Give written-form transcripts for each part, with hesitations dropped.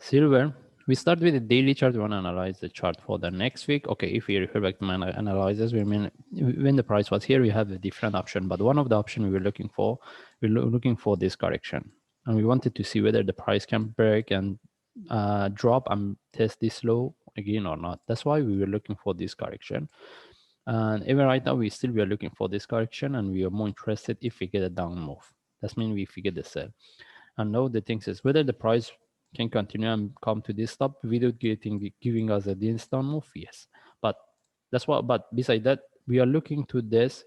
Silver, we start with the daily chart. We want to analyze the chart for the next week. Okay, if we refer back to my analysis, we mean when the price was here, we have a different option. But one of the options we were looking for, looking for this correction. And we wanted to see whether the price can break and drop and test this low again or not. That's why we were looking for this correction. And even right now, we are looking for this correction, and we are more interested if we get a down move. That's mean if we get the sell. And now the thing is whether the price can continue and come to this stop without giving us a down move. Yes, but that's what. But beside that, we are looking to this.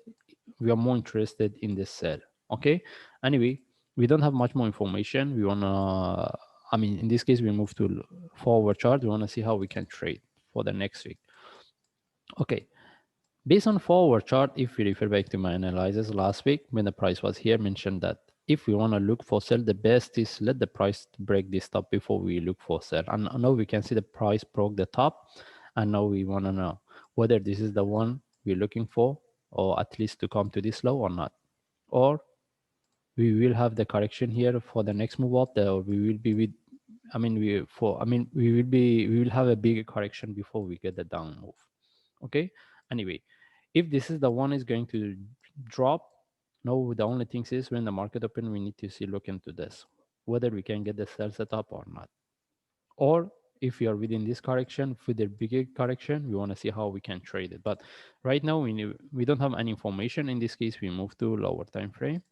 We are more interested in this sell. Okay. Anyway, we don't have much more information. We wanna. I mean, in this case, we move to forward chart. We wanna see how we can trade for the next week. Okay. Based on forward chart, if we refer back to my analysis last week when the price was here, mentioned that if we want to look for sell, the best is let the price break this top before we look for sell. And now we can see the price broke the top, and now we want to know whether this is the one we're looking for, or at least to come to this low or not, or we will have the correction here for the next move up there, or we will be with. We will have a bigger correction before we get the down move. Okay. Anyway, if this is the one is going to drop, no, the only thing is when the market open, we need to look into this, whether we can get the sell setup or not. Or if we are within this correction, for the bigger correction, we want to see how we can trade it. But right now, we don't have any information. In this case, we move to lower time frame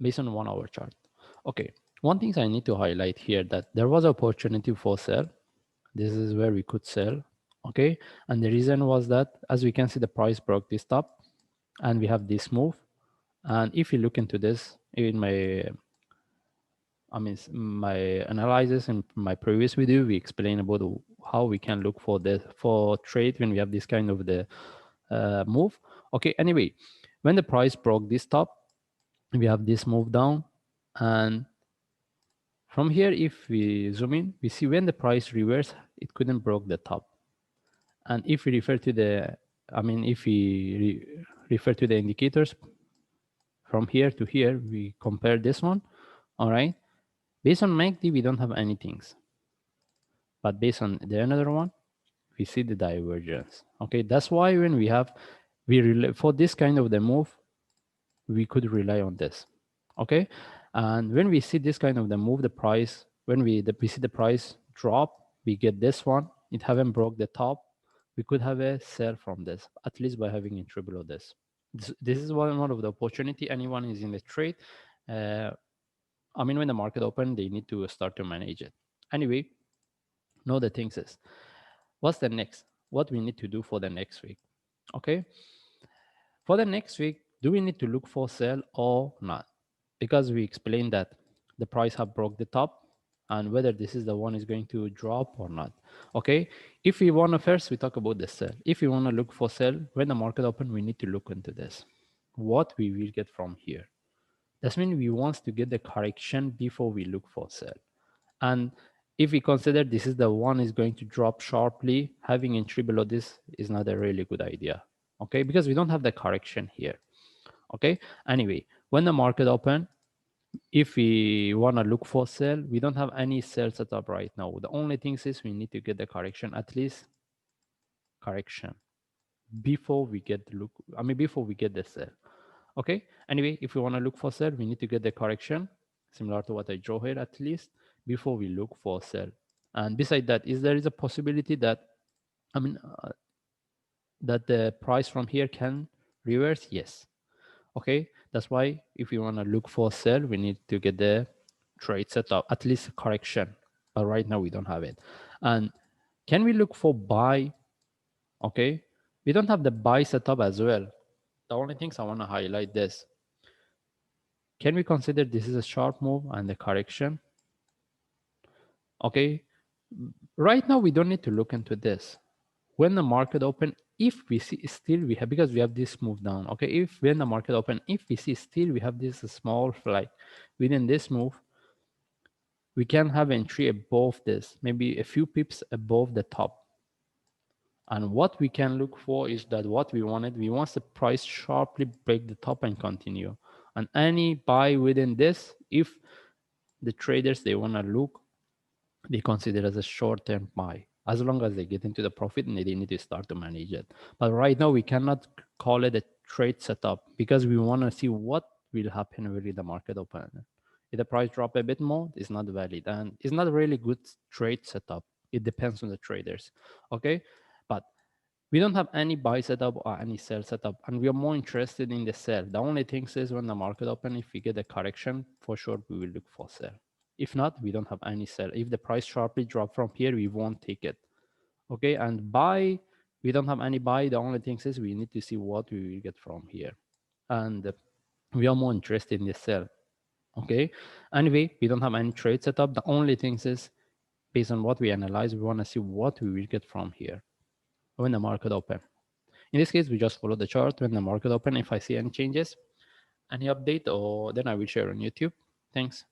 based on 1 hour chart. Okay, one thing I need to highlight here that there was opportunity for sell. This is where we could sell. Okay, and the reason was that, as we can see, the price broke this top and we have this move. And if you look into this in my analysis in my previous video, we explained about how we can look for trade when we have this kind of the move. Okay, anyway, when the price broke this top, we have this move down, and from here, if we zoom in, we see when the price reversed, it couldn't broke the top. And if we refer to the, if we refer to the indicators from here to here, we compare this one. All right. Based on MACD, we don't have anything. But based on the another one, we see the divergence. Okay. That's why when we have, for this kind of the move, we could rely on this. Okay. And when we see this kind of the move, the price, when we see the price drop, we get this one. It haven't broke the top. We could have a sell from this, at least by having entry below this. This is one of the opportunity. Anyone is in the trade. When the market open, they need to start to manage it. Anyway, know the things is, what's the next? What we need to do for the next week? Okay. For the next week, do we need to look for sell or not? Because we explained that the price have broke the top, and whether this is the one is going to drop or not. Okay, if we want to first, we talk about the sell. If we want to look for sell when the market open, we need to look into this, what we will get from here. That means we want to get the correction before we look for sell. And if we consider this is the one is going to drop sharply, having entry below this is not a really good idea. Okay, because we don't have the correction here. Okay, anyway, when the market open, if we want to look for sell, we don't have any sell setup right now. The only thing is we need to get the correction, at least correction, before we get before we get the sell. Okay, anyway, if we want to look for sell, we need to get the correction similar to what I draw here, at least before we look for sell. And beside that, there is a possibility that that the price from here can reverse? Yes. Okay, that's why if we want to look for sell, we need to get the trade setup, at least correction. But right now we don't have it. And can we look for buy? Okay, we don't have the buy setup as well. The only things I want to highlight this. Can we consider this is a sharp move and the correction? Okay, right now we don't need to look into this. When the market open, if we see still we have, because we have this move down. Okay, if when the market open, if we see still we have this small flag within this move, we can have entry above this, maybe a few pips above the top. And what we can look for is that what we want the price sharply break the top and continue. And any buy within this, if the traders, they want to look they consider as a short-term buy. As long as they get into the profit, and they need to start to manage it. But right now, we cannot call it a trade setup because we want to see what will happen really the market open. If the price drop a bit more, it's not valid, and it's not a really good trade setup. It depends on the traders. Okay, but we don't have any buy setup or any sell setup, and we are more interested in the sell. The only thing is when the market open, if we get a correction, for sure we will look for sell. If not, we don't have any sell. If the price sharply drop from here, we won't take it. Okay, and buy, we don't have any buy. The only thing is we need to see what we will get from here, and we are more interested in the sell. Okay, anyway, we don't have any trade setup. The only thing is based on what we analyze, we want to see what we will get from here when the market open. In this case, we just follow the chart when the market open. If I see any changes, any update, or then I will share on YouTube. Thanks.